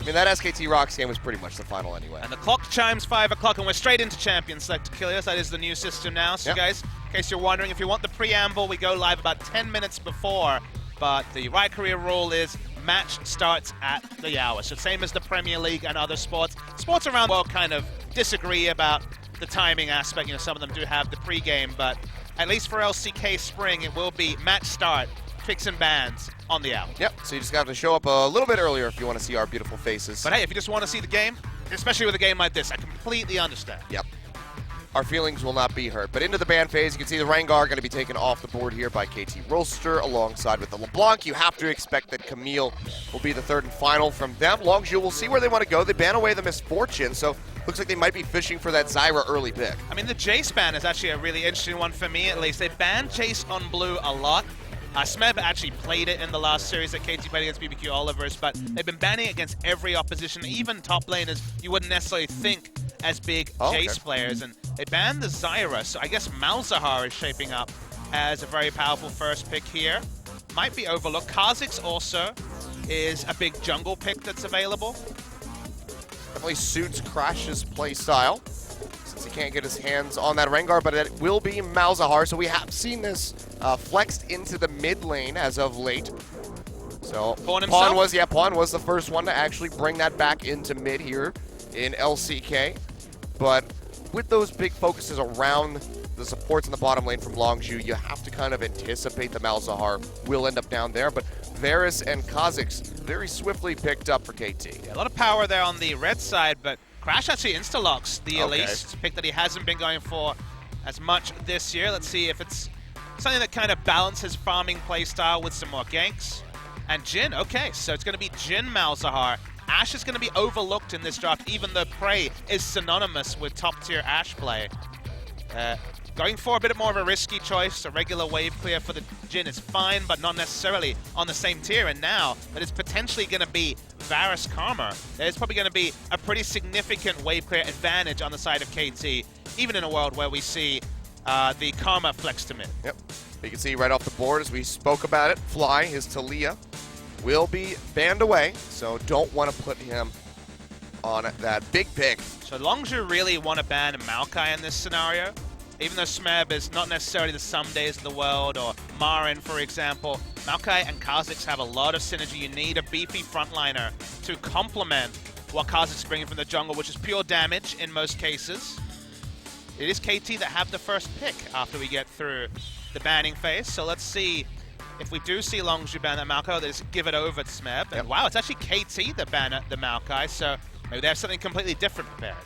I mean, that SKT Rocks game was pretty much the final anyway. And the clock chimes 5 o'clock, and we're straight into Champions Select Achilles. That is the new system now. So, guys, in case you're wondering, if you want the preamble, we go live about 10 minutes before. But the Riot Career rule is match starts at the hour. So, same as the Premier League and other sports. Sports around the world kind of disagree about the timing aspect. You know, some of them do have the pregame, but at least for LCK Spring, it will be match start, picks and bans on the hour. Yep, so you just have to show up a little bit earlier if you want to see our beautiful faces. But hey, if you just want to see the game, especially with a game like this, I completely understand. Yep. Our feelings will not be hurt. But into the ban phase, you can see the Rengar going to be taken off the board here by KT Rolster alongside with the LeBlanc. You have to expect that Camille will be the third and final from them. Longzhu, we'll see where they want to go. They ban away the Misfortune, so looks like they might be fishing for that Zyra early pick. I mean, the Jace ban is actually a really interesting one for me, at least. They banned Jace on blue a lot. Smeb actually played it in the last series that KT played against BBQ Olivers, but they've been banning it against every opposition, even top laners you wouldn't necessarily think as big Jace players. And they banned the Zyra, so I guess Malzahar is shaping up as a very powerful first pick here. Might be overlooked. Kha'Zix also is a big jungle pick that's available. Definitely suits Crash's play style, since he can't get his hands on that Rengar, but it will be Malzahar. So we have seen this flexed into the mid lane as of late. So Pawn was the first one to actually bring that back into mid here in LCK. But with those big focuses around the supports in the bottom lane from Longzhu, you have to kind of anticipate the Malzahar will end up down there. But Varus and Kha'Zix very swiftly picked up for KT. Yeah, a lot of power there on the red side, but Crash actually insta-locks the Elise, pick that he hasn't been going for as much this year. Let's see if it's something that kind of balances farming playstyle with some more ganks. And Jhin, okay, so it's going to be Jhin Malzahar. Ashe is going to be overlooked in this draft, even though Prey is synonymous with top-tier Ashe play. Going for a bit more of a risky choice, a regular wave clear for the Jhin is fine, but not necessarily on the same tier. And now that it's potentially going to be Varus Karma, there's probably going to be a pretty significant wave clear advantage on the side of KT, even in a world where we see the Karma flex to mid. Yep. You can see right off the board, as we spoke about it, Fly, his Talia, will be banned away, so don't want to put him on that big pick. So Longzhu really want to ban Maokai in this scenario. Even though Smeb is not necessarily the Somedays of the world, or Marin, for example, Maokai and Kha'Zix have a lot of synergy. You need a beefy frontliner to complement what Kha'Zix is bringing from the jungle, which is pure damage in most cases. It is KT that have the first pick after we get through the banning phase. So let's see if we do see Longzhu ban that Maokai, they just give it over to Smeb. And wow, it's actually KT that ban the Maokai, so maybe they have something completely different prepared.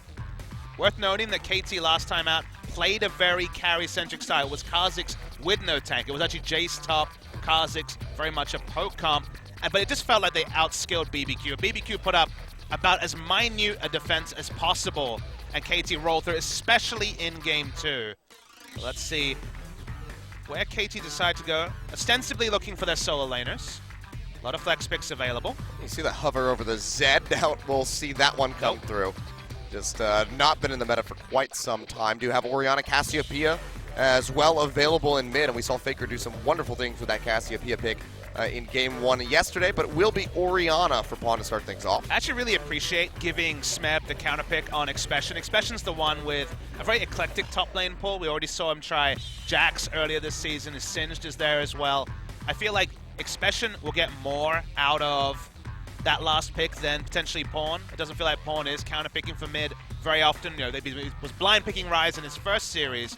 Worth noting that KT last time out played a very carry-centric style. It was Kha'Zix with no tank. It was actually Jace top, Kha'Zix, very much a poke comp. But it just felt like they outskilled BBQ. BBQ put up about as minute a defense as possible, and KT rolled through, especially in Game 2. Let's see where KT decide to go. Ostensibly looking for their solo laners. A lot of flex picks available. You see that hover over the Zed. Now we'll see that one come through. Just not been in the meta for quite some time. Do have Orianna Cassiopeia as well available in mid, and we saw Faker do some wonderful things with that Cassiopeia pick in Game 1 yesterday, but it will be Orianna for Pawn to start things off. I actually really appreciate giving Smeb the counter pick on Expression. Expression's the one with a very eclectic top lane pull. We already saw him try Jax earlier this season. His Singed is there as well. I feel like Expression will get more out of that last pick than potentially Pawn. It doesn't feel like Pawn is counter-picking for mid very often. You know, he was blind picking Ryze in his first series.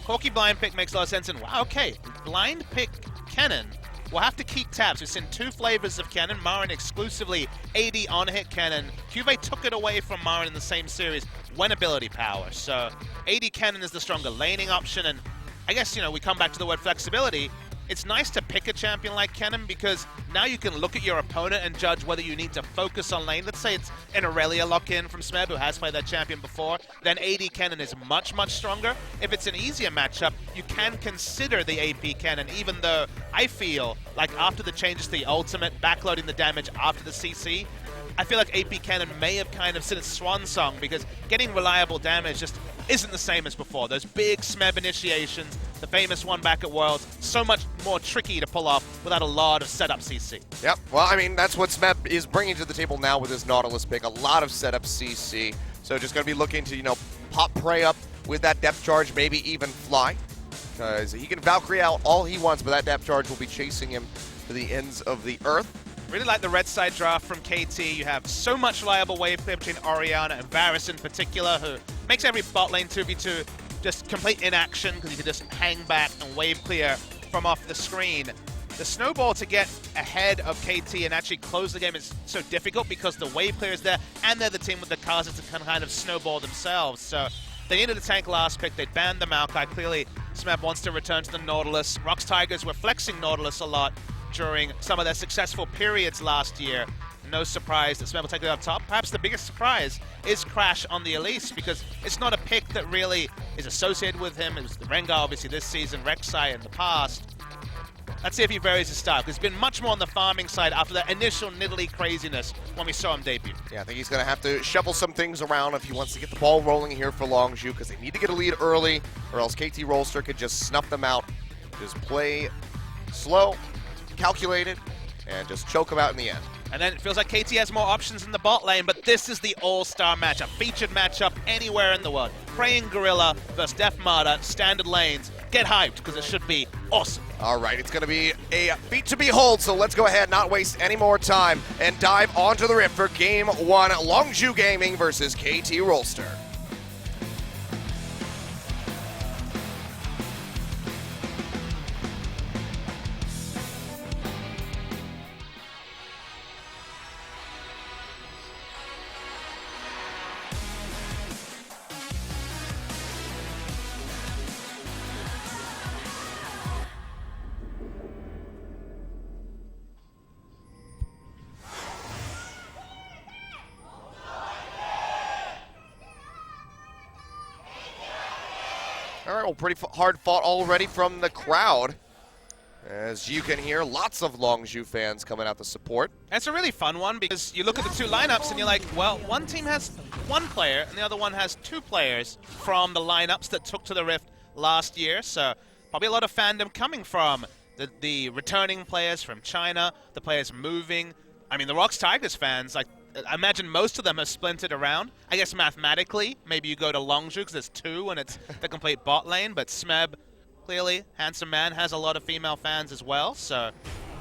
Corki blind pick makes a lot of sense, and wow, okay, blind pick Kennen. We'll have to keep tabs. We've seen two flavors of Kennen. Marin exclusively AD on-hit Kennen. Cuvée took it away from Marin in the same series when ability power. So AD Kennen is the stronger laning option, and I guess, you know, we come back to the word flexibility. It's nice to pick a champion like Kennen because now you can look at your opponent and judge whether you need to focus on lane. Let's say it's an Aurelia lock-in from Smeb, who has played that champion before. Then AD Kennen is much, much stronger. If it's an easier matchup, you can consider the AP Kennen, even though I feel like after the changes to the ultimate, backloading the damage after the CC, I feel like AP Kennen may have kind of seen its swan song because getting reliable damage just isn't the same as before. Those big Smeb initiations, the famous one back at Worlds, so much more tricky to pull off without a lot of setup CC. Yep, well, I mean, that's what Smeb is bringing to the table now with his Nautilus pick. A lot of setup CC. So just going to be looking to, pop Prey up with that depth charge, maybe even fly. Because he can Valkyrie out all he wants, but that depth charge will be chasing him to the ends of the earth. Really like the red side draft from KT. You have so much reliable wave clear between Orianna and Varus in particular, who makes every bot lane 2v2 just complete inaction because you can just hang back and wave clear from off the screen. The snowball to get ahead of KT and actually close the game is so difficult because the wave clear is there and they're the team with the cars to kind of snowball themselves. So they needed a tank last pick. They banned the Maokai. Clearly, Smeb wants to return to the Nautilus. Rox Tigers were flexing Nautilus a lot during some of their successful periods last year. No surprise that Smeb will take it up top. Perhaps the biggest surprise is Crash on the Elise because it's not a pick that really is associated with him. It was the Rengar obviously this season, Rek'Sai in the past. Let's see if he varies his style, because he's been much more on the farming side after that initial Nidalee craziness when we saw him debut. Yeah, I think he's going to have to shuffle some things around if he wants to get the ball rolling here for Longzhu, because they need to get a lead early, or else KT Rolster could just snuff them out. Just play slow, calculated, and just choke them out in the end. And then it feels like KT has more options in the bot lane, but this is the all-star matchup, featured matchup anywhere in the world. Praying Gorilla versus Death Martyr, standard lanes. Get hyped, because it should be awesome. All right, it's going to be a feat to behold, so let's go ahead, not waste any more time, and dive onto the Rift for Game 1, Longzhu Gaming versus KT Rolster. All right, well, pretty hard fought already from the crowd. As you can hear, lots of Longzhu fans coming out to support. It's a really fun one because you look at the two lineups and you're like, well, one team has one player and the other one has two players from the lineups that took to the Rift last year. So probably a lot of fandom coming from the returning players from China, the players moving. I mean, the Rox Tigers fans, like, I imagine most of them have splintered around. I guess mathematically, maybe you go to Longzhu because there's two and it's the complete bot lane, but Smeb, clearly, handsome man, has a lot of female fans as well, so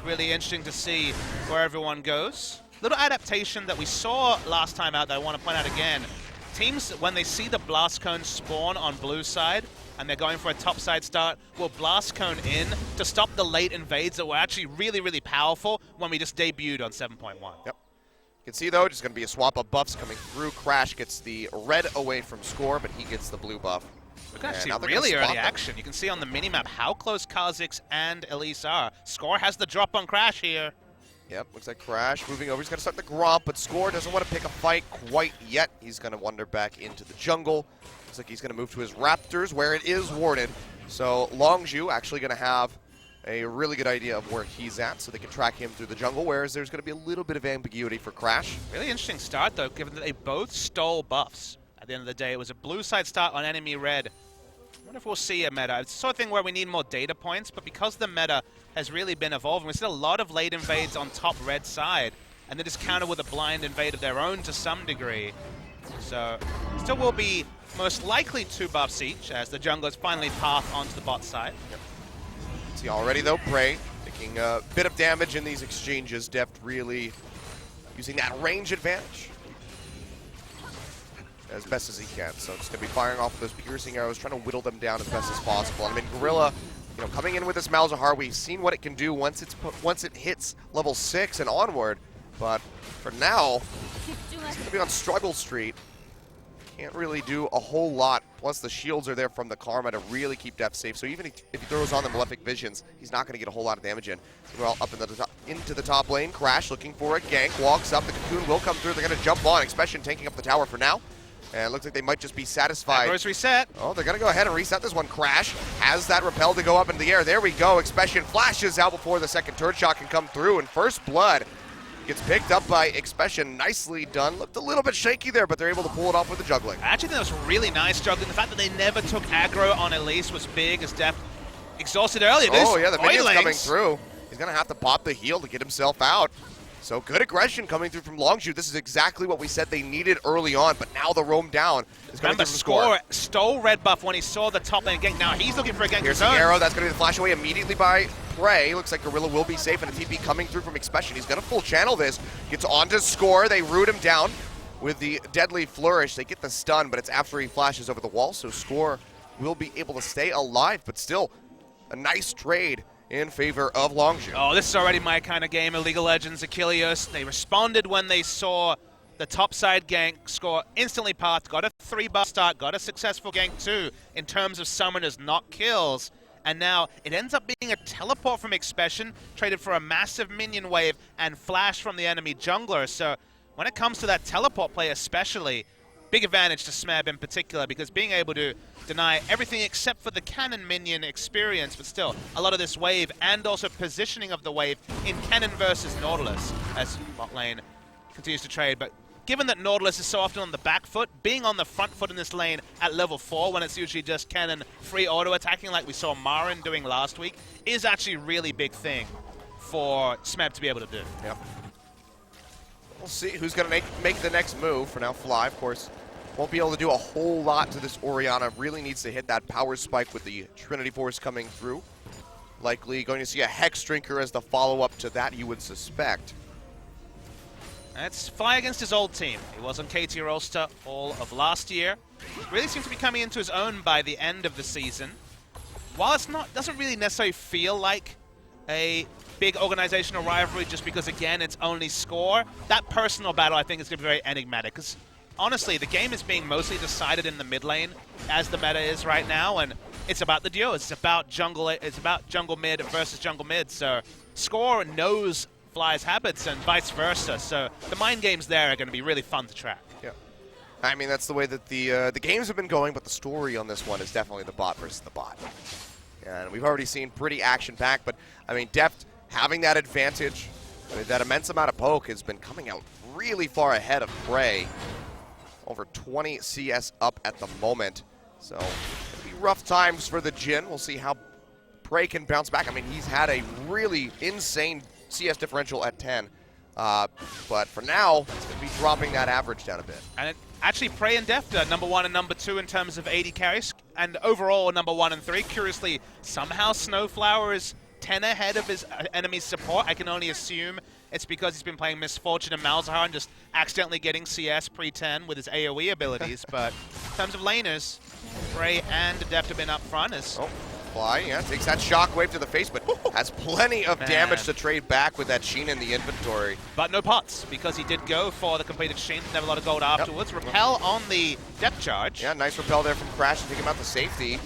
really interesting to see where everyone goes. Little adaptation that we saw last time out that I want to point out again. Teams, when they see the Blast Cone spawn on blue side, and they're going for a top side start, will Blast Cone in to stop the late invades that were actually really, really powerful when we just debuted on 7.1. Yep. You can see, though, just going to be a swap of buffs coming through. Crash gets the red away from Score, but he gets the blue buff. Look at actually really early action. You can see on the minimap how close Kha'Zix and Elise are. Score has the drop on Crash here. Yep, looks like Crash moving over. He's going to start the Gromp, but Score doesn't want to pick a fight quite yet. He's going to wander back into the jungle. Looks like he's going to move to his Raptors, where it is warded. So Longzhu actually going to have a really good idea of where he's at, so they can track him through the jungle, whereas there's going to be a little bit of ambiguity for Crash. Really interesting start, though, given that they both stole buffs. At the end of the day, it was a blue side start on enemy red. I wonder if we'll see a meta. It's the sort of thing where we need more data points, but because the meta has really been evolving, we've seen a lot of late invades on top red side, and they just counter with a blind invade of their own to some degree. So, still will be most likely 2 buffs each, as the junglers finally path onto the bot side. Yep. See already, though, Prey taking a bit of damage in these exchanges. Deft really using that range advantage as best as he can. So just going to be firing off those piercing arrows, trying to whittle them down as best as possible. I mean, Gorilla, coming in with this Malzahar, we've seen what it can do once it hits level 6 and onward. But for now, he's going to be on Struggle Street. Can't really do a whole lot. Plus, the shields are there from the Karma to really keep Deft safe. So even if he throws on the Malefic Visions, he's not going to get a whole lot of damage in. Well, up into the top lane, Crash looking for a gank, walks up. The Cocoon will come through. They're going to jump on. Expression taking up the tower for now. And it looks like they might just be satisfied. Aggro's reset. Oh, they're going to go ahead and reset this one. Crash has that repel to go up into the air. There we go. Expression flashes out before the second turret shot can come through. And first blood gets picked up by Expression. Nicely done. Looked a little bit shaky there, but they're able to pull it off with the juggling. I actually think that was really nice juggling. The fact that they never took aggro on Elise was big, as Deft exhausted earlier. Oh, yeah, the minion's coming through. He's going to have to pop the heal to get himself out. So good aggression coming through from Longzhu. This is exactly what we said they needed early on, but now the roam down is going to Score stole red buff when he saw the top lane gank. Now he's looking for a gank. Here's the arrow. That's going to be the flash away immediately by Prey. Looks like Gorilla will be safe, and a TP coming through from Expression. He's going to full channel this. Gets onto Score. They root him down with the deadly flourish. They get the stun, but it's after he flashes over the wall, so Score will be able to stay alive, but still a nice trade in favor of Longzhu. Oh, this is already my kind of game. League of Legends, Achilles. They responded when they saw the topside gank. Score instantly path, got a 3-buff start, got a successful gank too in terms of summoners, not kills. And now it ends up being a teleport from Expression, traded for a massive minion wave and flash from the enemy jungler. So when it comes to that teleport play especially, big advantage to Smeb in particular, because being able to deny everything except for the cannon minion experience, but still a lot of this wave and also positioning of the wave in cannon versus Nautilus as bot lane continues to trade. But given that Nautilus is so often on the back foot, being on the front foot in this lane at level 4 when it's usually just cannon free auto attacking like we saw Marin doing last week is actually a really big thing for Smeb to be able to do. Yep. We'll see who's going to make the next move. For now, Fly, of course, won't be able to do a whole lot to this Orianna. Really needs to hit that power spike with the Trinity Force coming through. Likely going to see a Hex Drinker as the follow-up to that, you would suspect. That's Fly against his old team. He was on KT Rolster all of last year. Really seems to be coming into his own by the end of the season. While it's not, doesn't really necessarily feel like a big organizational rivalry just because, again, it's only Score. That personal battle, I think, is going to be very enigmatic because, honestly, the game is being mostly decided in the mid lane as the meta is right now, and it's about the duo. It's about jungle mid versus jungle mid. So Score knows Fly's habits and vice versa. So the mind games there are going to be really fun to track. Yeah. I mean, that's the way that the games have been going, but the story on this one is definitely the bot versus the bot. And we've already seen pretty action-packed, but, I mean, Deft having that advantage, with that immense amount of poke, has been coming out really far ahead of Prey. Over 20 CS up at the moment. So, it'll be rough times for the Jhin. We'll see how Prey can bounce back. I mean, he's had a really insane CS differential at 10. But for now, it's going to be dropping that average down a bit. And actually, Prey and Deft are number 1 and number 2 in terms of AD carries, and overall number 1 and 3. Curiously, somehow Snowflower is 10 ahead of his enemy's support. I can only assume it's because he's been playing Misfortune and Malzahar and just accidentally getting CS pre-10 with his AoE abilities. But in terms of laners, Prey and Deft have been up front as... Oh, Fly, yeah, takes that shockwave to the face, but has plenty of damage to trade back with that Sheen in the inventory. But no pots, because he did go for the completed Sheen, never a lot of gold afterwards. Yep. Repel on the depth charge. Yeah, nice repel there from Crash to take him out to safety.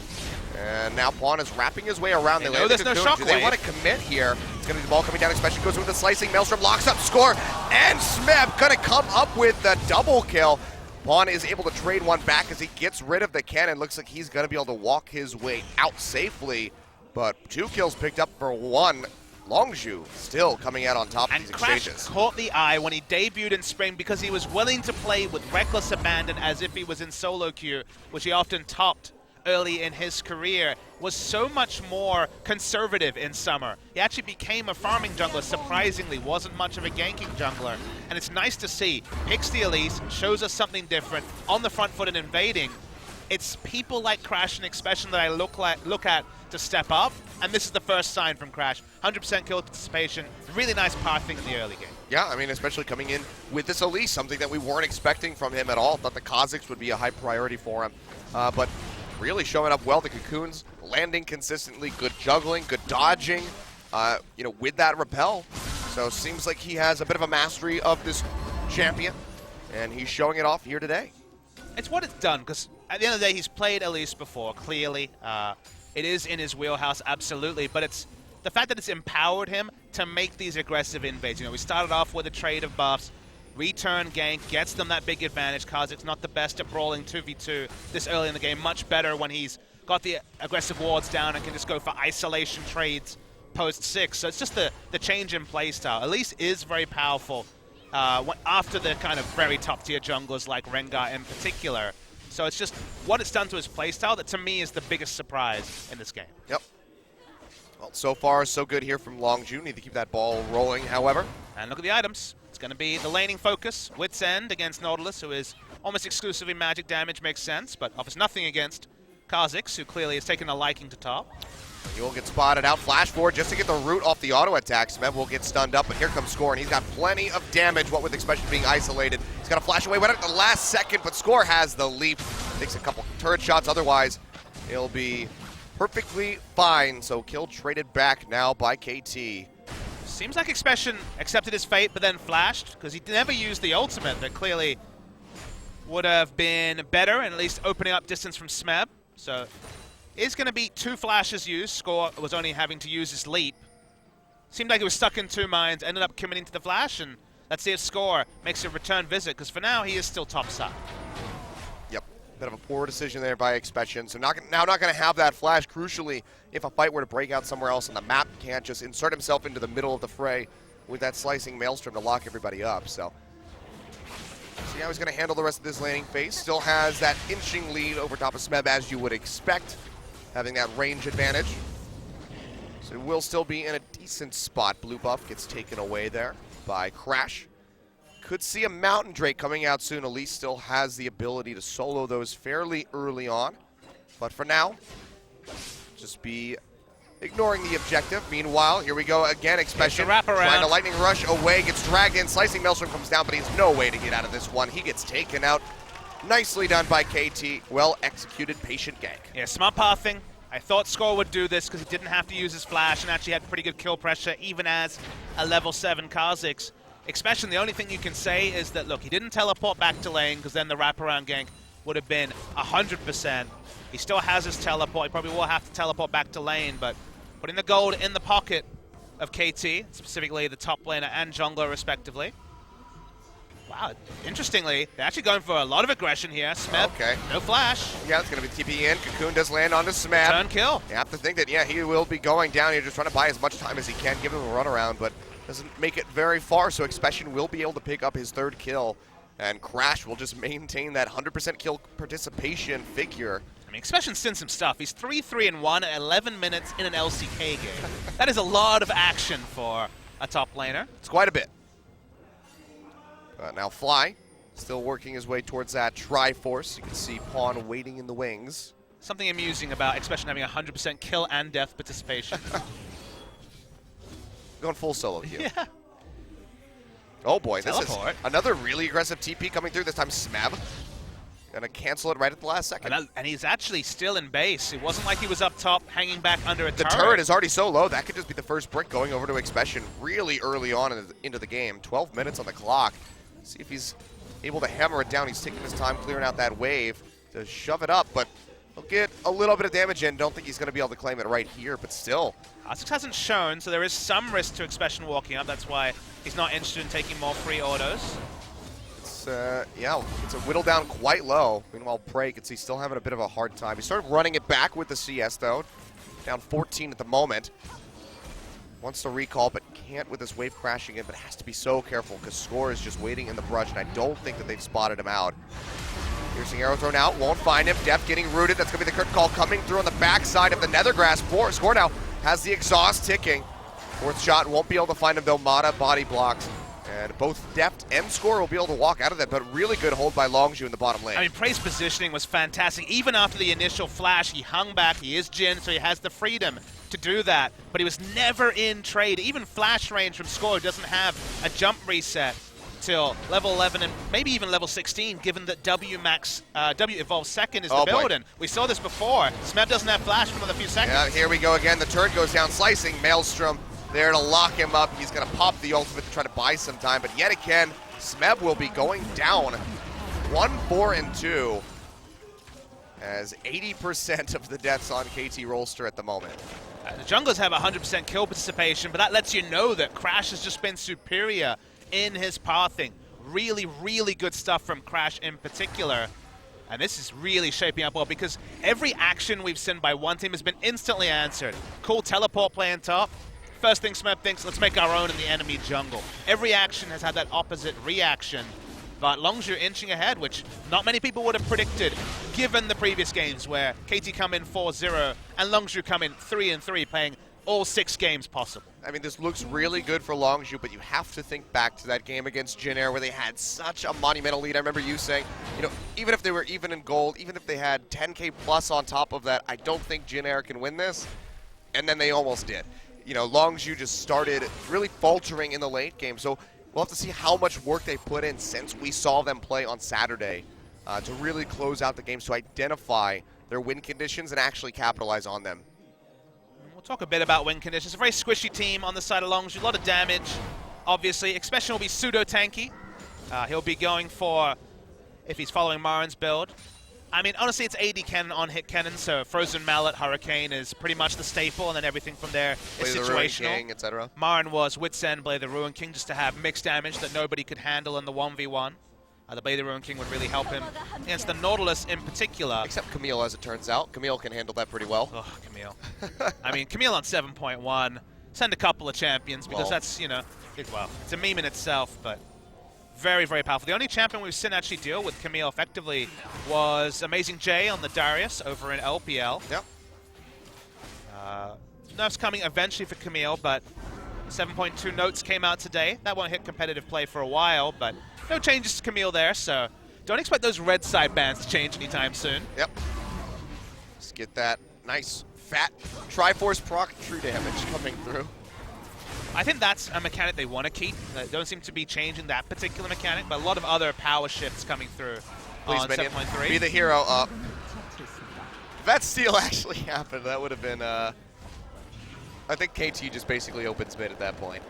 And now Pawn is wrapping his way around. They know there's no shockwave. Do they want to commit here? It's going to be the ball coming down. Expression goes with the slicing. Maelstrom locks up Score. And Smeb going to come up with the double kill. Pawn is able to trade one back as he gets rid of the cannon. Looks like he's going to be able to walk his way out safely. But 2 kills picked up for 1. Longzhu still coming out on top of these exchanges. And Crash caught the eye when he debuted in Spring because he was willing to play with reckless abandon as if he was in solo queue, which he often topped early in his career, was so much more conservative in summer. He actually became a farming jungler, surprisingly, wasn't much of a ganking jungler. And it's nice to see. Picks the Elise, shows us something different, on the front foot and invading. It's people like Crash and Expression that I look at to step up, and this is the first sign from Crash. 100% kill participation, really nice pathing in the early game. Yeah, I mean, especially coming in with this Elise, something that we weren't expecting from him at all. Thought the Kha'Zix would be a high priority for him, but really showing up well. The cocoons landing consistently, good juggling, good dodging, with that repel. So seems like he has a bit of a mastery of this champion, and he's showing it off here today. It's what it's done, because at the end of the day, he's played Elise before, clearly. It is in his wheelhouse, absolutely, but it's the fact that it's empowered him to make these aggressive invades. We started off with a trade of buffs, return gank, gets them that big advantage. Kha'Zix not the best at brawling 2v2 this early in the game, much better when he's got the aggressive wards down and can just go for isolation trades post 6. So it's just the change in playstyle. Elise is very powerful after the kind of very top tier junglers like Rengar in particular. So it's just what it's done to his playstyle that to me is the biggest surprise in this game. Yep. Well, so far, so good here from Longzhu. Need to keep that ball rolling, however. And look at the items. It's going to be the laning focus. Wit's End against Nautilus, who is almost exclusively magic damage, makes sense, but offers nothing against Kha'Zix, who clearly has taken a liking to top. He will get spotted out, flash forward just to get the root off the auto attack. Smeb will get stunned up, but here comes Score, and he's got plenty of damage, what with Expression being isolated. He's got to flash away right at the last second, but Score has the leap. Takes a couple turret shots, otherwise he'll be perfectly fine. So kill traded back now by KT. Seems like Expression accepted his fate, but then flashed, because he never used the ultimate that clearly would have been better, and at least opening up distance from Smeb. So is going to be 2 flashes used. Score was only having to use his leap. Seemed like he was stuck in 2 minds, ended up committing to the flash, and let's see if Score makes a return visit, because for now he is still top side. Yep, bit of a poor decision there by Expression. So now not going to have that flash. Crucially, if a fight were to break out somewhere else on the map, can't just insert himself into the middle of the fray with that slicing Maelstrom to lock everybody up. So see how he's going to handle the rest of this laning phase. Still has that inching lead over top of Smeb, as you would expect, having that range advantage. So he will still be in a decent spot. Blue buff gets taken away there by Crash. Could see a Mountain Drake coming out soon. Elise still has the ability to solo those fairly early on. But for now, just be ignoring the objective. Meanwhile, here we go again. Expression trying to lightning rush away, gets dragged in. Slicing Maelstrom comes down, but he has no way to get out of this one. He gets taken out. Nicely done by KT. Well executed patient gank. Yeah, smart pathing. I thought Score would do this because he didn't have to use his flash and actually had pretty good kill pressure, even as a level 7 Kha'Zix. Expression, the only thing you can say is that, look, he didn't teleport back to lane because then the wraparound gank would have been 100%. He still has his teleport. He probably will have to teleport back to lane, but putting the gold in the pocket of KT, specifically the top laner and jungler respectively. Wow, interestingly, they're actually going for a lot of aggression here. Smeb, okay. No flash. Yeah, it's going to be TP in. Cocoon does land onto Smeb. Turn kill. You have to think that, yeah, he will be going down here, just trying to buy as much time as he can, give him a runaround, but doesn't make it very far, so Expression will be able to pick up his 3rd kill, and Crash will just maintain that 100% kill participation figure. I mean, Expression's seen some stuff. He's 3-3-1 at 11 minutes in an LCK game. That is a lot of action for a top laner. It's quite a bit. Now Fly, still working his way towards that Triforce. You can see Pawn waiting in the wings. Something amusing about Expression having 100% kill and death participation. Going full solo queue. Yeah. Oh boy, Teleport. This is another really aggressive TP coming through, this time Smeb. Gonna cancel it right at the last second. And he's actually still in base. It wasn't like he was up top hanging back under a turret. The turret is already so low, that could just be the first brick going over to Expression really early on into the game. 12 minutes on the clock. See if he's able to hammer it down. He's taking his time clearing out that wave to shove it up, but he'll get a little bit of damage in. Don't think he's going to be able to claim it right here, but still. Kha'Zix hasn't shown, so there is some risk to Expression walking up. That's why he's not interested in taking more free autos. It's, yeah, it's a whittle down quite low. Meanwhile, Prey can see still having a bit of a hard time. He's sort of running it back with the CS, though. Down 14 at the moment. Wants to recall, but can't with this wave crashing in, but has to be so careful because Score is just waiting in the brush, and I don't think that they've spotted him out. Piercing arrow thrown out, won't find him. Deft getting rooted. That's going to be the curtain call coming through on the backside of the Nethergrass. Score now has the exhaust ticking. 4th shot, won't be able to find him though. Mata body blocks. And both Deft and Score will be able to walk out of that, but really good hold by Longzhu in the bottom lane. I mean, Prey's positioning was fantastic. Even after the initial flash, he hung back. He is Jhin, so he has the freedom to do that. But he was never in trade. Even flash range from Score, who doesn't have a jump reset till level 11 and maybe even level 16, given that W Evolve second is the build. And we saw this before. Smeb doesn't have flash for another few seconds. Yeah, here we go again. The turret goes down, slicing Maelstrom there to lock him up. He's going to pop the ultimate to try to buy some time, but yet again, Smeb will be going down 1-4-2 as 80% of the deaths on KT Rolster at the moment. The junglers have 100% kill participation, but that lets you know that Crash has just been superior in his pathing. Really, really good stuff from Crash in particular. And this is really shaping up well because every action we've seen by one team has been instantly answered. Cool teleport play on top. First thing Smeb thinks, let's make our own in the enemy jungle. Every action has had that opposite reaction. But Longzhu inching ahead, which not many people would have predicted, given the previous games where KT come in 4-0 and Longzhu come in 3-3, playing all 6 games possible. I mean, this looks really good for Longzhu, but you have to think back to that game against Jin Air where they had such a monumental lead. I remember you saying, you know, even if they were even in gold, even if they had 10K plus on top of that, I don't think Jin Air can win this. And then they almost did. You know, Longzhu just started really faltering in the late game. So we'll have to see how much work they put in since we saw them play on Saturday to really close out the games, to identify their win conditions and actually capitalize on them. We'll talk a bit about win conditions. A very squishy team on the side of Longzhu. A lot of damage, obviously. Expression will be pseudo-tanky. He'll be going for, if he's following Marin's build. I mean, honestly, it's AD cannon, on-hit cannon, so Frozen Mallet, Hurricane is pretty much the staple, and then everything from there is situational. Etc. Marin was Wit's End, Blade the Ruin King, just to have mixed damage that nobody could handle in the 1v1. The Blade the Ruin King would really help him against the Nautilus in particular. Except Camille, as it turns out. Camille can handle that pretty well. Oh, Camille. I mean, Camille on 7.1. Send a couple of champions, because that's, you know, it's a meme in itself, but very, very powerful. The only champion we've seen actually deal with Camille effectively was Amazing J on the Darius over in LPL. Yep. Nerfs coming eventually for Camille, but 7.2 notes came out today. That won't hit competitive play for a while, but no changes to Camille there, so don't expect those red side bans to change anytime soon. Yep. Let's get that nice, fat Triforce proc true damage coming through. I think that's a mechanic they want to keep. They don't seem to be changing that particular mechanic, but a lot of other power shifts coming through on 7.3. Be the hero. If that steal actually happened, that would have been, I think KT just basically opens mid at that point.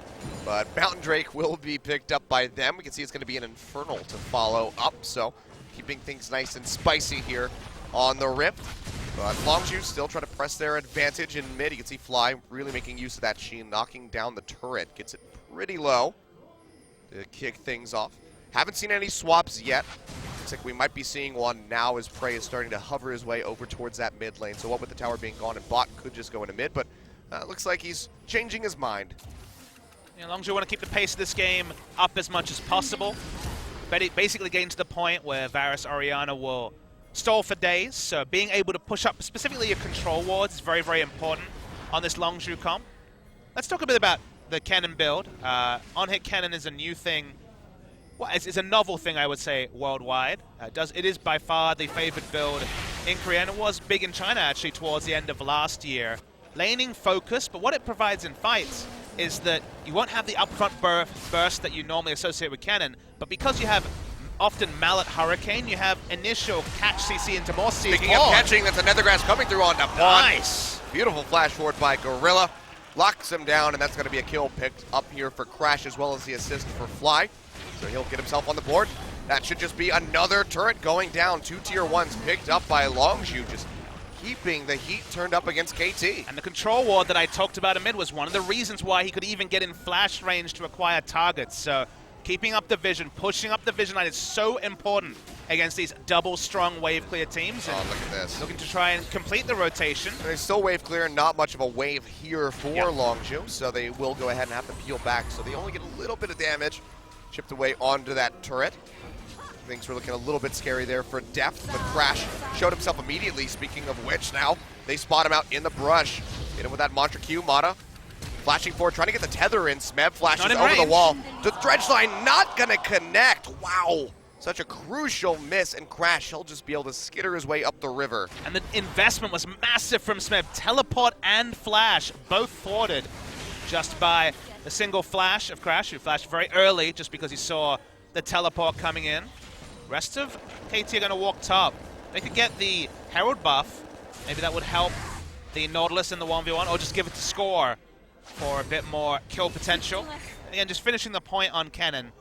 But Mountain Drake will be picked up by them. We can see it's going to be an Infernal to follow up, so keeping things nice and spicy here on the Rift. But Longzhu still trying to press their advantage in mid. You can see Fly really making use of that Sheen, knocking down the turret. Gets it pretty low to kick things off. Haven't seen any swaps yet. Looks like we might be seeing one now as Prey is starting to hover his way over towards that mid lane. So what with the tower being gone and bot could just go into mid, but looks like he's changing his mind. You know, Longzhu want to keep the pace of this game up as much as possible. Basically getting to the point where Varus Orianna will stall for days, so being able to push up specifically your control wards is very, very important on this Longzhu comp. Let's talk a bit about the cannon build. On-hit cannon is a new thing. Well, it's a novel thing, I would say, worldwide. It is by far the favored build in Korea, and it was big in China, actually, towards the end of last year. Laning focus, but what it provides in fights is that you won't have the upfront burst that you normally associate with cannon, but because you have often Mallet Hurricane, you have initial catch CC into more CC. Speaking of catching, that's a Nethergrass coming through on Napon. Nice. Beautiful flash forward by Gorilla. Locks him down, and that's going to be a kill picked up here for Crash, as well as the assist for Fly. So he'll get himself on the board. That should just be another turret going down. 2 tier 1s picked up by Longzhu, just keeping the heat turned up against KT. And the control ward that I talked about in mid was one of the reasons why he could even get in flash range to acquire targets. So keeping up the vision, pushing up the vision line is so important against these double strong wave clear teams. Oh, look at this. Looking to try and complete the rotation. They're still wave clear, not much of a wave here for Longzhu, so they will go ahead and have to peel back. So they only get a little bit of damage chipped away onto that turret. Things were looking a little bit scary there for Deft, but Crash showed himself immediately. Speaking of which, now they spot him out in the brush. Hit him with that Mantra Q, Mata. Flashing forward, trying to get the tether in. Smeb flashes over the wall. The dredge line not gonna connect. Wow. Such a crucial miss, and Crash, he'll just be able to skitter his way up the river. And the investment was massive from Smeb. Teleport and flash, both thwarted just by a single flash of Crash, who flashed very early just because he saw the teleport coming in. Rest of KT are going to walk top. They could get the Herald buff. Maybe that would help the Nautilus in the 1v1, or just give it to Score for a bit more kill potential. And again, just finishing the point on Cannon.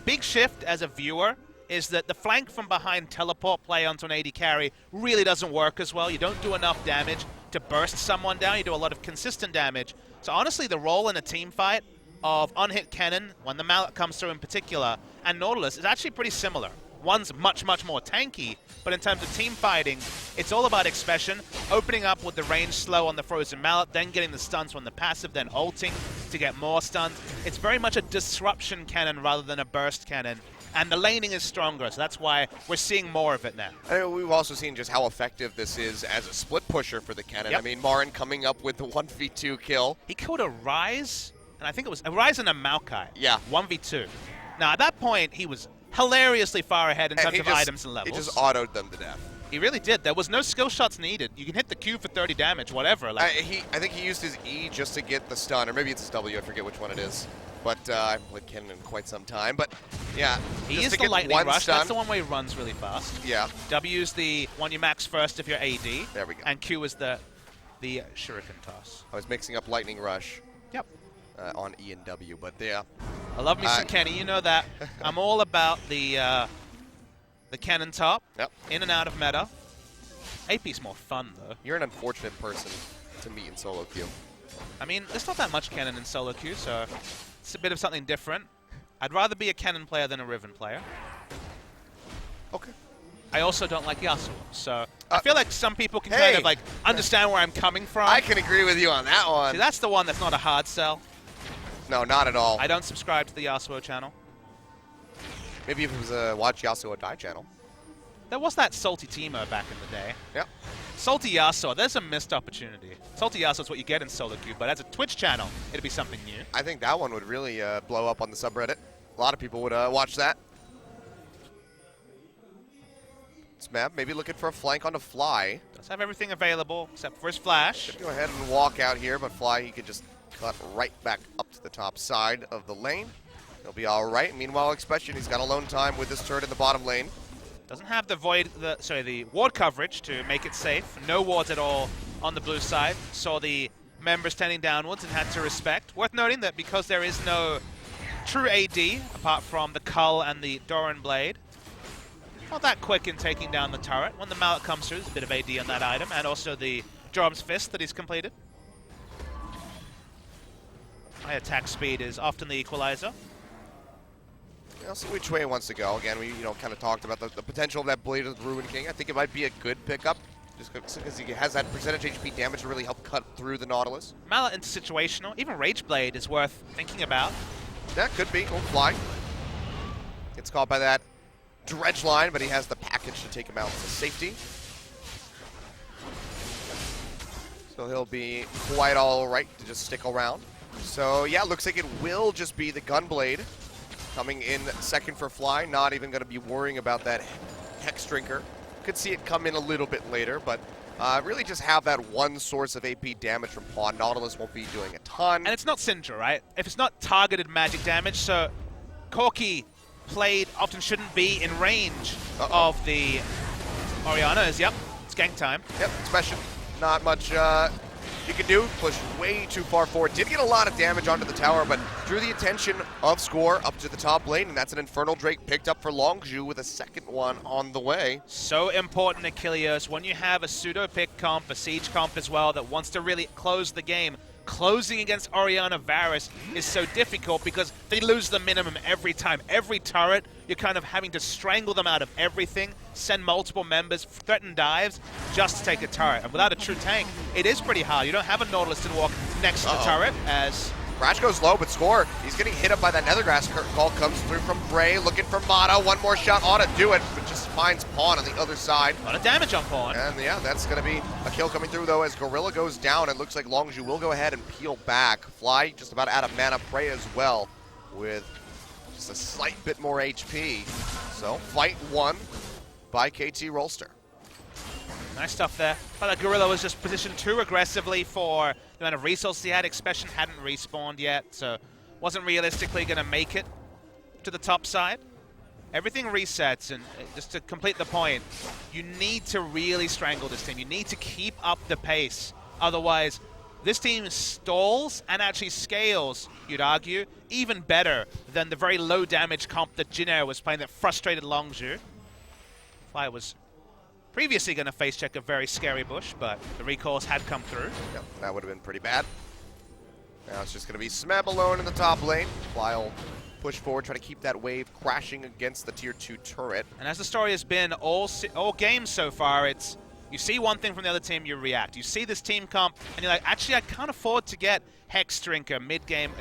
Big shift as a viewer is that the flank from behind teleport play onto an AD carry really doesn't work as well. You don't do enough damage to burst someone down. You do a lot of consistent damage. So honestly, the role in a team fight of unhit Cannon, when the Mallet comes through in particular, and Nautilus is actually pretty similar. One's much, much more tanky, but in terms of team fighting, it's all about expression, opening up with the range slow on the Frozen Mallet, then getting the stuns from the passive, then ulting to get more stuns. It's very much a disruption cannon rather than a burst cannon. And the laning is stronger, so that's why we're seeing more of it now. I mean, we've also seen just how effective this is as a split pusher for the Kennen. Yep. I mean, Marin coming up with the 1v2 kill. He killed a Ryze, and I think it was a Ryze and a Maokai. Yeah. 1v2. Now, at that point, he was hilariously far ahead in terms of items and levels. He just autoed them to death. He really did. There was no skill shots needed. You can hit the Q for 30 damage, whatever. I think he used his E just to get the stun, or maybe it's his W, I forget which one it is. But I haven't played Kennen in quite some time. But yeah, he is the lightning rush. That's the one where he runs really fast. Yeah. W is the one you max first if you're AD. There we go. And Q is the shuriken toss. I was mixing up lightning rush. Yep. On E and W, but yeah. I love me some Kenny, you know that. I'm all about the cannon top. Yep. In and out of meta. AP's more fun though. You're an unfortunate person to meet in solo queue. I mean, there's not that much Cannon in solo queue, so it's a bit of something different. I'd rather be a Cannon player than a Riven player. Okay. I also don't like Yasuo, so I feel like some people can kind of like understand where I'm coming from. I can agree with you on that one. See, that's the one that's not a hard sell. No, not at all. I don't subscribe to the Yasuo channel. Maybe if it was a Watch Yasuo Die channel. There was that Salty Teemo back in the day. Yep. Salty Yasuo, there's a missed opportunity. Salty Yasuo is what you get in solo queue, but as a Twitch channel, it'd be something new. I think that one would really blow up on the subreddit. A lot of people would watch that. Smab maybe looking for a flank on the Fly. Does have everything available except for his flash. Go ahead and walk out here, but Fly, he could just cut right back up to the top side of the lane. He'll be all right. Meanwhile, Expression, he's got alone time with this turret in the bottom lane. Doesn't have the ward coverage to make it safe. No wards at all on the blue side. Saw the members standing downwards and had to respect. Worth noting that because there is no true AD, apart from the Cull and the Doran Blade, not that quick in taking down the turret. When the Mallet comes through, there's a bit of AD on that item, and also the Jorum's Fist that he's completed. High attack speed is often the equalizer. I'll see which way he wants to go. Again, we kind of talked about the potential of that Blade of the Ruin King. I think it might be a good pickup, just because he has that percentage HP damage to really help cut through the Nautilus. Mallet into situational. Even Rage Blade is worth thinking about. That could be. He'll fly. Gets caught by that Dredge line, but he has the package to take him out to safety. So he'll be quite all right to just stick around. So yeah, looks like it will just be the Gunblade coming in second for Fly. Not even going to be worrying about that Hex Drinker. Could see it come in a little bit later, but really just have that one source of AP damage from Pawn. Nautilus won't be doing a ton. And it's not Syndra, right? If it's not targeted magic damage, so Corki played often shouldn't be in range of the Orianna's. Yep, it's gank time. Yep, especially not much you can do. Push way too far forward. Did get a lot of damage onto the tower, but drew the attention of Score up to the top lane, and that's an Infernal Drake picked up for Longzhu with a second one on the way. So important, Achilles, when you have a pseudo-pick comp, a siege comp as well, that wants to really close the game. Closing against Orianna Varus is so difficult because they lose the minimum every time. Every turret, you're kind of having to strangle them out of everything, send multiple members, threaten dives, just to take a turret. And without a true tank, it is pretty hard. You don't have a Nautilus to walk next to the turret as... Rash goes low, but Score, he's getting hit up by that Nethergrass call, comes through from Bray, looking for Mata. One more shot ought to do it, but just finds Pawn on the other side. A lot of damage on Pawn. And yeah, that's going to be a kill coming through, though, as Gorilla goes down. It looks like Longzhu will go ahead and peel back. Fly just about out of mana. Prey as well, with just a slight bit more HP. So, fight won by KT Rolster. Nice stuff there. But the Gorilla was just positioned too aggressively for the amount of resources he had. Expression hadn't respawned yet, so wasn't realistically going to make it to the top side. Everything resets, and just to complete the point, you need to really strangle this team. You need to keep up the pace. Otherwise, this team stalls and actually scales, you'd argue, even better than the very low damage comp that Jinair was playing that frustrated Longzhu. Fly was previously going to face check a very scary bush, but the recalls had come through. Yep, that would have been pretty bad. Now it's just going to be Smeb alone in the top lane. Fly will push forward, try to keep that wave crashing against the tier 2 turret. And as the story has been all games so far, it's you see one thing from the other team, you react. You see this team comp, and you're like, actually, I can't afford to get Hex Drinker mid-game.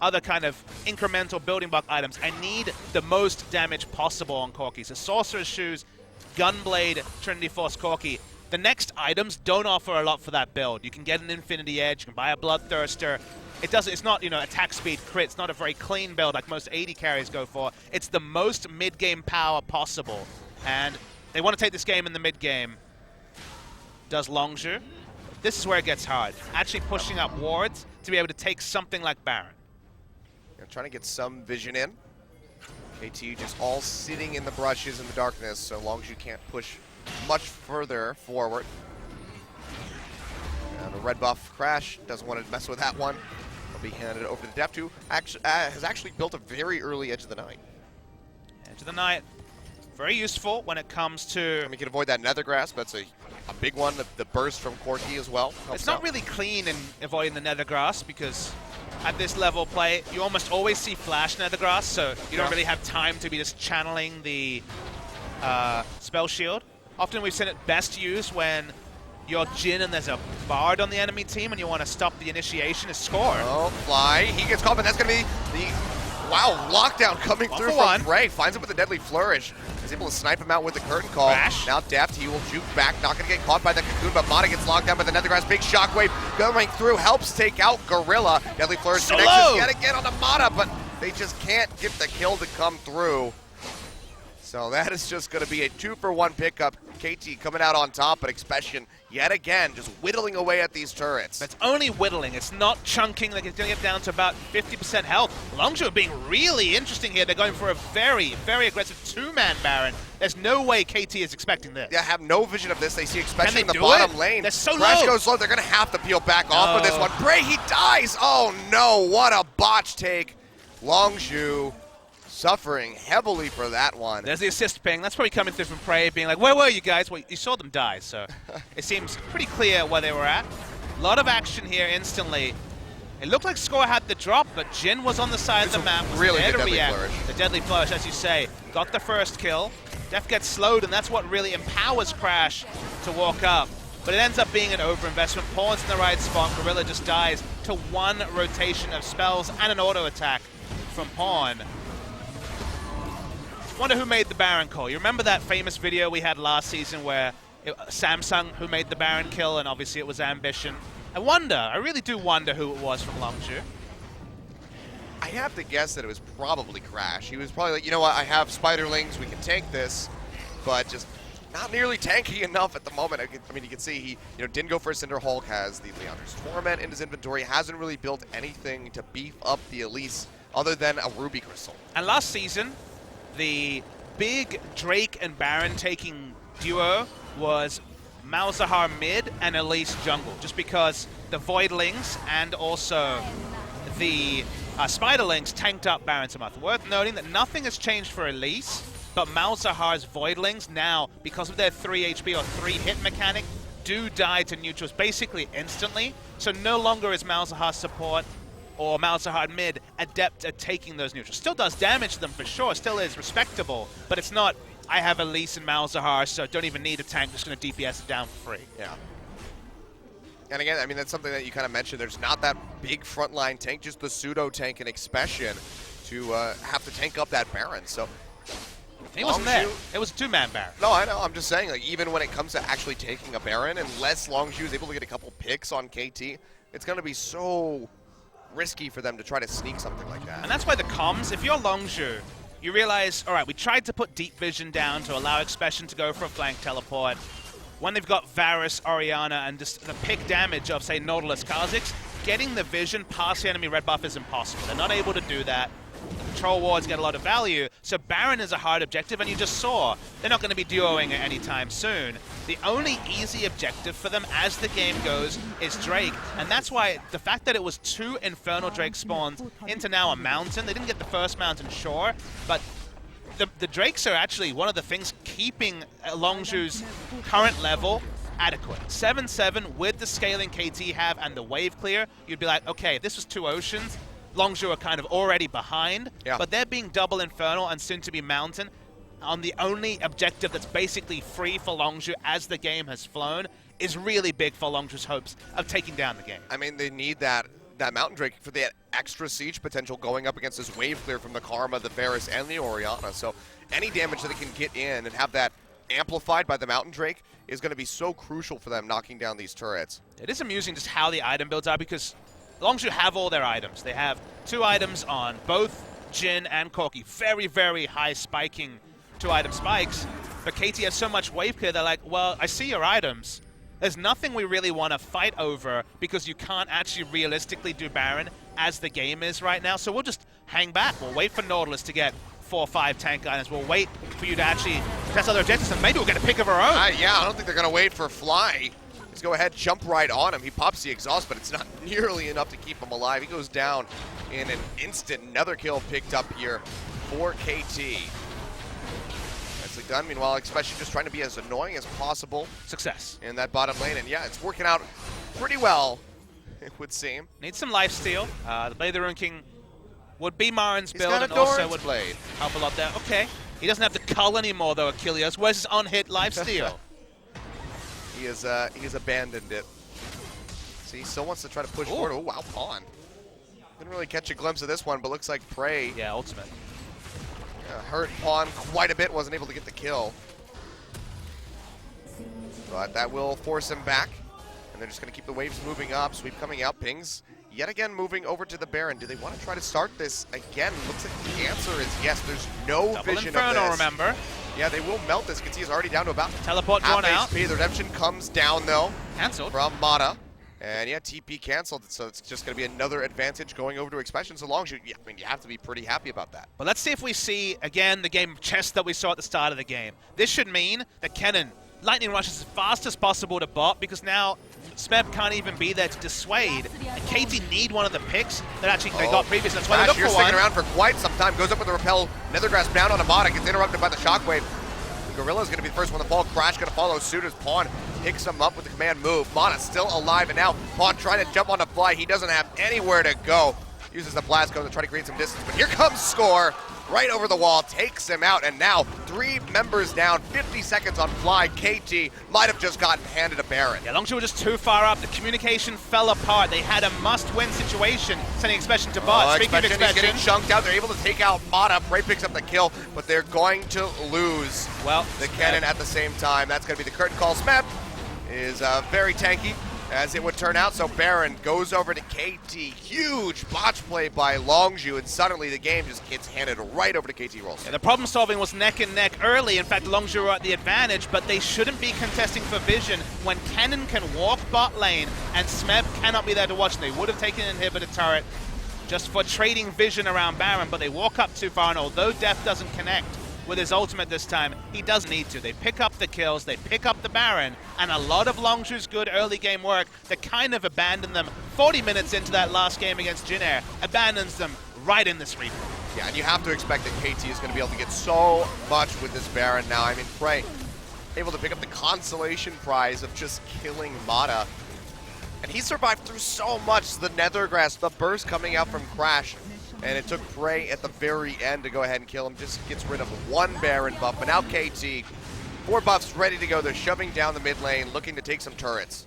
other kind of incremental building block items. I need the most damage possible on Corki. So Sorcerer's Shoes, Gunblade, Trinity Force Corki. The next items don't offer a lot for that build. You can get an Infinity Edge, you can buy a Bloodthirster. It's not, attack speed crit. It's not a very clean build like most AD carries go for. It's the most mid-game power possible. And they want to take this game in the mid-game. Does Longzhu. This is where it gets hard. Actually pushing up wards to be able to take something like Baron. Trying to get some vision in. KT just all sitting in the brushes in the darkness, so Longzhu can't push much further forward. And a red buff Crash doesn't want to mess with that one. He'll be handed over to the Deft, who has actually built a very early Edge of the Night. Edge of the Night, very useful when it comes to... And we can avoid that Nether Grasp. That's a big one. The burst from Corki as well. It's not really clean in avoiding the Nether Grasp because at this level play, you almost always see flash Nether Grasp, so you don't really have time to be just channeling the spell shield. Often we've seen it best used when you're Jhin and there's a Bard on the enemy team and you want to stop the initiation and score. Oh, Fly. He gets caught, but that's going to be the... Wow, lockdown coming through from Bray. Finds him with a deadly flourish. Is able to snipe him out with the curtain call. Crash. Now Deft, he will juke back. Not going to get caught by the cocoon, but Mana gets locked down by the Nethergrass. Big shockwave going through. Helps take out Gorilla. Deadly flourish connects yet again on the Mana, but they just can't get the kill to come through. So that is just going to be a 2-for-1 pickup. KT coming out on top, but Expression yet again just whittling away at these turrets. It's only whittling. It's not chunking. Like it's going to get down to about 50% health. Longzhu being really interesting here. They're going for a very, very aggressive two-man Baron. There's no way KT is expecting this. Yeah, have no vision of this. They see Expression in the do bottom it? lane. They're so Crash low. goes low. They're going to have to peel back off of this one. Bray, he dies. Oh no, what a botch take. Longzhu suffering heavily for that one. There's the assist ping. That's probably coming through from Prey, being like, where were you guys? Well, you saw them die, so it seems pretty clear where they were at. A lot of action here instantly. It looked like Score had the drop, but Jhin was on the side of the map, was really there good to deadly react. flourish. The deadly flourish, as you say, got the first kill. Def gets slowed, and that's what really empowers Crash to walk up. But it ends up being an overinvestment. Pawn's in the right spot. Gorilla just dies to one rotation of spells and an auto attack from Pawn. Wonder who made the Baron call. You remember that famous video we had last season where Samsung who made the Baron kill, and obviously it was Ambition. I really do wonder who it was from Longzhu. I have to guess that it was probably Crash. He was probably like, you know what, I have Spiderlings, we can tank this, but just not nearly tanky enough at the moment. I mean, you can see he didn't go for a Cinder Hulk, has the Leonder's Torment in his inventory, hasn't really built anything to beef up the Elise other than a Ruby Crystal. And last season, the big Drake and Baron taking duo was Malzahar mid and Elise jungle, just because the Voidlings and also the Spiderlings tanked up Baron so much. Worth noting that nothing has changed for Elise, but Malzahar's Voidlings now, because of their 3 HP or 3 hit mechanic, do die to neutrals basically instantly. So no longer is Malzahar's support or Malzahar mid adept at taking those neutrals. Still does damage to them for sure, still is respectable, but it's not, I have Elise and Malzahar, so don't even need a tank, just going to DPS it down for free. Yeah. And again, I mean, that's something that you kind of mentioned. There's not that big frontline tank, just the pseudo tank and Expression to have to tank up that Baron. So he wasn't there. It was a two-man Baron. No, I know. I'm just saying, like, even when it comes to actually taking a Baron, unless Longzhu is able to get a couple picks on KT, it's going to be so risky for them to try to sneak something like that. And that's why the comms, if you're Longzhu, you realize, all right, we tried to put deep vision down to allow Expression to go for a flank teleport. When they've got Varus, Orianna, and just the pick damage of, say, Nautilus, Kha'Zix, getting the vision past the enemy red buff is impossible. They're not able to do that. The control wards get a lot of value, so Baron is a hard objective, and you just saw they're not going to be duoing it anytime soon. The only easy objective for them as the game goes is Drake, and that's why the fact that it was 2 Infernal Drake spawns into now a mountain, they didn't get the first mountain, sure, but the Drakes are actually one of the things keeping Longzhu's current level adequate. 7-7 with the scaling KT have and the wave clear, you'd be like, okay, if this was 2 oceans, Longzhu are kind of already behind, but they're being double Infernal and soon to be Mountain on the only objective that's basically free for Longzhu as the game has flown is really big for Longzhu's hopes of taking down the game. I mean, they need that that Mountain Drake for the extra siege potential going up against this wave clear from the Karma, the Varus, and the Orianna. So any damage that it can get in and have that amplified by the Mountain Drake is going to be so crucial for them knocking down these turrets. It is amusing just how the item builds are, because Longzhu have all their items. They have 2 items on both Jhin and Corki. Very, very high spiking 2-item spikes. But KT has so much wave clear, they're like, well, I see your items. There's nothing we really want to fight over because you can't actually realistically do Baron as the game is right now. So we'll just hang back. We'll wait for Nautilus to get 4 or 5 tank items. We'll wait for you to actually test other objectives, and maybe we'll get a pick of our own. Yeah, I don't think they're going to wait for Fly. Let's go ahead, jump right on him. He pops the exhaust, but it's not nearly enough to keep him alive. He goes down in an instant. Another kill picked up here for KT. Nicely done. Meanwhile, especially just trying to be as annoying as possible. Success. In that bottom lane. And yeah, it's working out pretty well, it would seem. Needs some lifesteal. The Blade of the Rune King would be Marin's He's build, got a and also Doran's would blade. help a lot there. Okay. He doesn't have the cull anymore, though, Achilles. Where's his on-hit lifesteal? He's abandoned it. See, he still wants to try to push forward. Oh, wow, Pawn. Didn't really catch a glimpse of this one, but looks like Prey Yeah, ultimate. hurt Pawn quite a bit, wasn't able to get the kill. But that will force him back, and they're just going to keep the waves moving up. Sweep coming out, pings. Yet again moving over to the Baron. Do they want to try to start this again? Looks like the answer is yes. There's no Double vision Inferno, of this. Remember. Yeah, they will melt this. You can see he's already down to about Teleport half drawn out. HP. The redemption comes down, though, Cancelled. from Mata. And yeah, TP canceled, so it's just going to be another advantage going over to Expansion. So Longzhu, yeah, I mean, you have to be pretty happy about that. But let's see if we see, again, the game of chess that we saw at the start of the game. This should mean that Kennen lightning rushes as fast as possible to bot, because now Smeb can't even be there to dissuade. And KT need one of the picks that actually they got previously. That's why they look You're for sticking one. around for quite some time. Goes up with the repel. Nethergrass down on a Mata. Gets interrupted by the shockwave. Gorilla's going to be the first one to fall. Crash going to follow suit as Pawn picks him up with the command move. Mata still alive, and now Pawn trying to jump on the fly. He doesn't have anywhere to go. Uses the blast cone to try to create some distance, but here comes Score. Right over the wall, takes him out, and now 3 members down, 50 seconds on Fly. KT might have just gotten handed a Baron. Yeah, Longzhu were just too far up. The communication fell apart. They had a must-win situation, sending Expression to bot. Speaking of He's Expression, getting chunked out. They're able to take out Mata. Prey picks up the kill, but they're going to lose the cannon at the same time. That's going to be the curtain call. Smeb is very tanky, as it would turn out. So Baron goes over to KT. Huge botch play by Longzhu, and suddenly the game just gets handed right over to KT Rolster. yeah, the problem solving was neck and neck early. In fact, Longzhu were at the advantage, but they shouldn't be contesting for vision when Kennen can walk bot lane and Smeb cannot be there to watch. They would have taken an inhibitor turret just for trading vision around Baron, but they walk up too far, and although Def doesn't connect with his ultimate this time, he does need to. They pick up the kills, they pick up the Baron, and a lot of Longzhu's good early game work that kind of abandoned them 40 minutes into that last game against Jhin Air, abandons them right in this replay. Yeah, and you have to expect that KT is going to be able to get so much with this Baron now. I mean, Prey able to pick up the consolation prize of just killing Mata. And he survived through so much. The Nethergrass, the burst coming out from Crash. And it took Prey at the very end to go ahead and kill him. Just gets rid of 1 Baron buff. But now KT, 4 buffs ready to go. They're shoving down the mid lane, looking to take some turrets.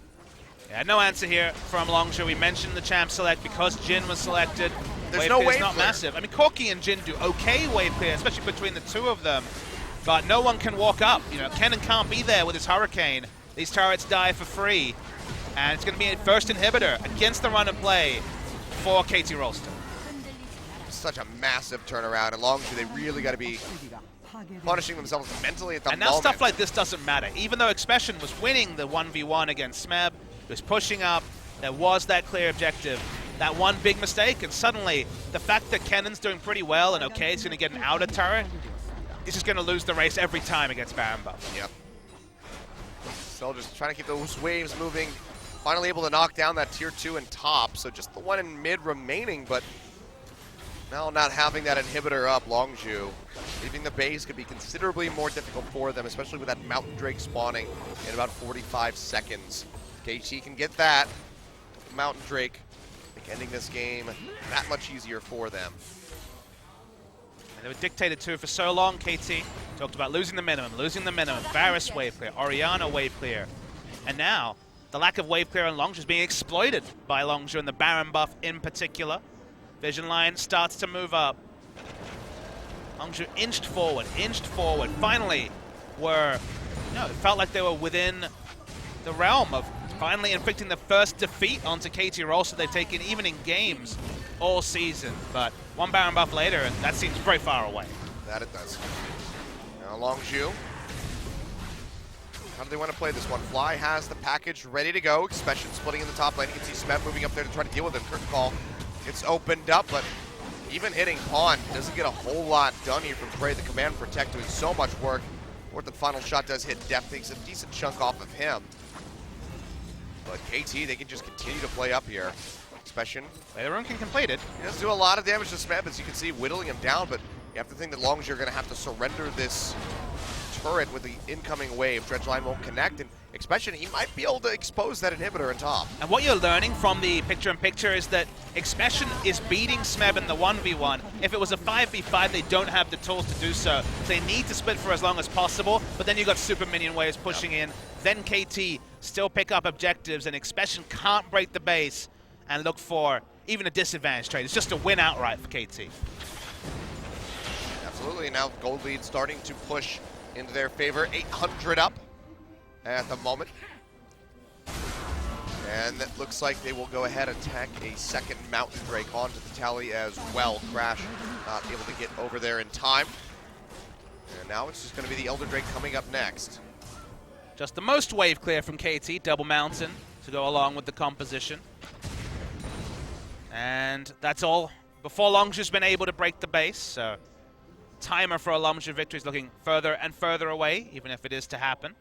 Yeah, no answer here from Longzhu. We mentioned the champ select because Jhin was selected. There's no wave is not clear. massive. I mean, Corki and Jhin do okay wave clear, especially between the 2 of them. But no one can walk up. You know, Kennen can't be there with his Hurricane. These turrets die for free. And it's going to be a first inhibitor against the run of play for KT Rolster. Such a massive turnaround, and Longzhu, they really got to be punishing themselves mentally at the And moment. now stuff like this doesn't matter. Even though Expression was winning the 1v1 against Smeb, was pushing up, there was that clear objective. That one big mistake, and suddenly the fact that Kennen's doing pretty well and okay, he's going to get an outer turret, he's just going to lose the race every time against Baron buff. Yep. Still just trying to keep those waves moving. Finally able to knock down that tier 2 and top, so just the one in mid remaining, but now not having that inhibitor up, Longzhu, leaving the base could be considerably more difficult for them, especially with that Mountain Drake spawning in about 45 seconds. KT can get that. Mountain Drake, I think ending this game that much easier for them. And they were dictated to for so long, KT. Talked about losing the minimum. Varus wave clear, Orianna wave clear. And now, the lack of wave clear on Longzhu is being exploited by Longzhu and the Baron buff in particular. Vision line starts to move up. Longzhu inched forward. Finally it felt like they were within the realm of finally inflicting the first defeat onto KT Rolster they've taken even in games all season. But one Baron buff later, and that seems very far away. That it does. Now Longzhu. How do they want to play this one? Fly has the package ready to go. Expression splitting in the top lane. You can see Smeb moving up there to try to deal with it. Curtain call gets opened up, but even hitting Pawn doesn't get a whole lot done here from Prey. The command protect doing so much work. Fourth and final shot does hit Def, takes a decent chunk off of him. But KT, they can just continue to play up here. Expression. Their own can complete it. He does do a lot of damage to Smeb, as you can see, whittling him down, but you have to think that Longzhu are going to have to surrender this turret with the incoming wave. Dredgeline won't connect, and Expression, he might be able to expose that inhibitor on top. And what you're learning from the picture-in-picture is that Expression is beating Smeb in the 1v1. If it was a 5v5, they don't have the tools to do so. They need to split for as long as possible, but then you've got super minion waves pushing in. Then KT still pick up objectives, and Expression can't break the base and look for even a disadvantage trade. It's just a win outright for KT. Absolutely. Now gold lead starting to push into their favor. 800 up at the moment. And that looks like they will go ahead and attack a second Mountain Drake onto the tally as well. Crash not able to get over there in time. And now it's just going to be the Elder Drake coming up next. Just the most wave clear from KT, double mountain to go along with the composition. And that's all before Longzhu's been able to break the base. So timer for a Longzhu victory is looking further and further away, even if it is to happen.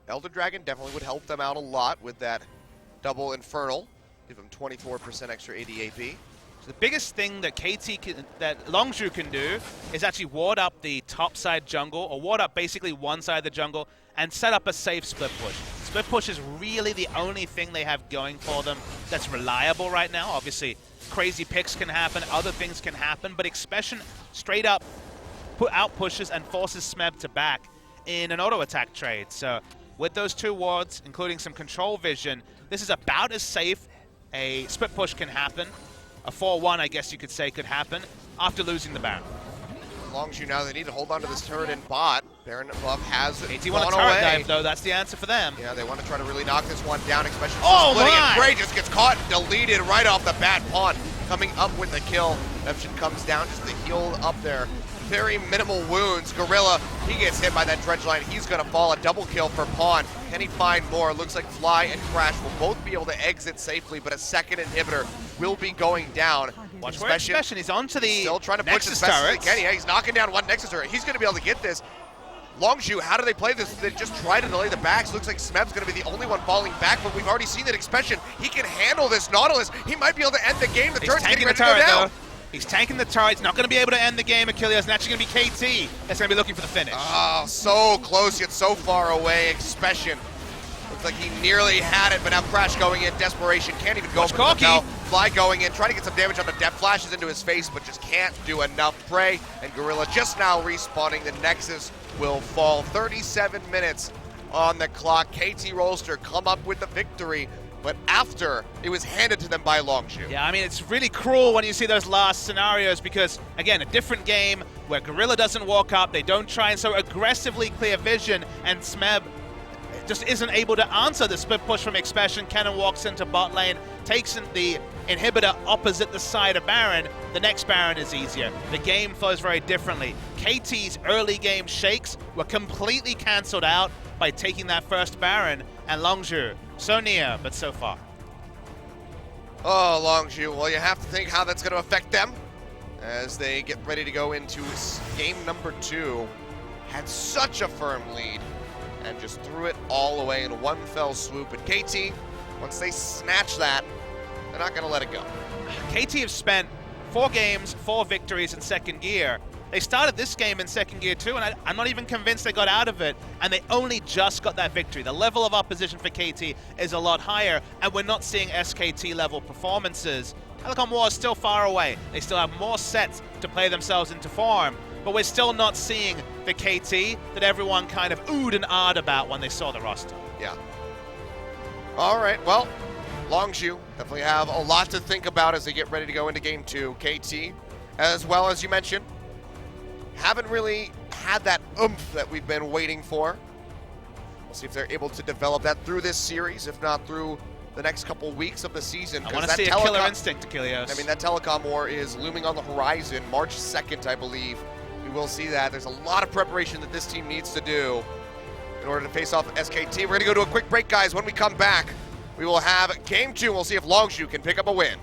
Elder Dragon definitely would help them out a lot with that double Infernal. Give them 24% extra AD AP. So the biggest thing that that Longzhu can do is actually ward up the top side jungle, or ward up basically one side of the jungle, and set up a safe split push. Split push is really the only thing they have going for them that's reliable right now. Obviously, crazy picks can happen, other things can happen, but Expression straight up out pushes and forces Smeb to back in an auto attack trade. So with those two wards, including some control vision, this is about as safe a split push can happen. A 4-1, I guess you could say, could happen after losing the Baron. Longzhu now, they need to hold on to this turret in bot. Baron above has KT gone want a turret away. dive, though. That's the answer for them. Yeah, they want to try to really knock this one down, especially splitting it. Prey just gets caught and deleted right off the bat. Pawn coming up with the kill. Neptune comes down just to heal up there. Very minimal wounds. Gorilla, he gets hit by that dredge line. He's going to fall. A double kill for Pawn. Can he find more? Looks like Fly and Crash will both be able to exit safely, but a second inhibitor will be going down. Watch where Expression. He's onto the still trying to push Nexus as best as he turrets. can. Yeah, he's knocking down one Nexus turret. He's going to be able to get this. Longzhu, how do they play this? They just try to delay the backs. Looks like Smeb's going to be the only one falling back, but we've already seen that Expression. He can handle this Nautilus. He might be able to end the game. The turret's getting ready to go down. Though. He's tanking the turret. He's not going to be able to end the game. Achilles, and actually going to be KT that's going to be looking for the finish. Oh, so close yet so far away. Expression. Looks like he nearly had it, but now Crash going in. Desperation. Can't even go for the lapel. Fly going in. Trying to get some damage on the depth. Flashes into his face, but just can't do enough. Prey and Gorilla just now respawning. The Nexus will fall. 37 minutes on the clock. KT Rolster come up with the victory, but after it was handed to them by Longzhu. Yeah, I mean, it's really cruel when you see those last scenarios because, again, a different game where Gorilla doesn't walk up, they don't try and so aggressively clear vision, and Smeb just isn't able to answer the split push from Expression. Cannon walks into bot lane, takes in the inhibitor opposite the side of Baron. The next Baron is easier. The game flows very differently. KT's early game shakes were completely cancelled out by taking that first Baron, and Longzhu, so near, but so far. Oh, Longzhu, well, you have to think how that's going to affect them as they get ready to go into game number 2. Had such a firm lead and just threw it all away in one fell swoop. And KT, once they snatch that, they're not going to let it go. KT have spent 4 games, 4 victories in second gear. They started this game in second gear too, and I'm not even convinced they got out of it, and they only just got that victory. The level of opposition for KT is a lot higher, and we're not seeing SKT level performances. Telecom War is still far away. They still have more sets to play themselves into form, but we're still not seeing the KT that everyone kind of oohed and ahed about when they saw the roster. Yeah. All right, well, Longzhu definitely have a lot to think about as they get ready to go into Game 2. KT, as well as you mentioned, haven't really had that oomph that we've been waiting for. We'll see if they're able to develop that through this series, if not through the next couple weeks of the season. I want to see a killer instinct, Achilles. I mean, that telecom war is looming on the horizon. March 2nd, I believe. We will see that. There's a lot of preparation that this team needs to do in order to face off SKT. We're going to go to a quick break, guys. When we come back, we will have Game 2. We'll see if Longzhu can pick up a win.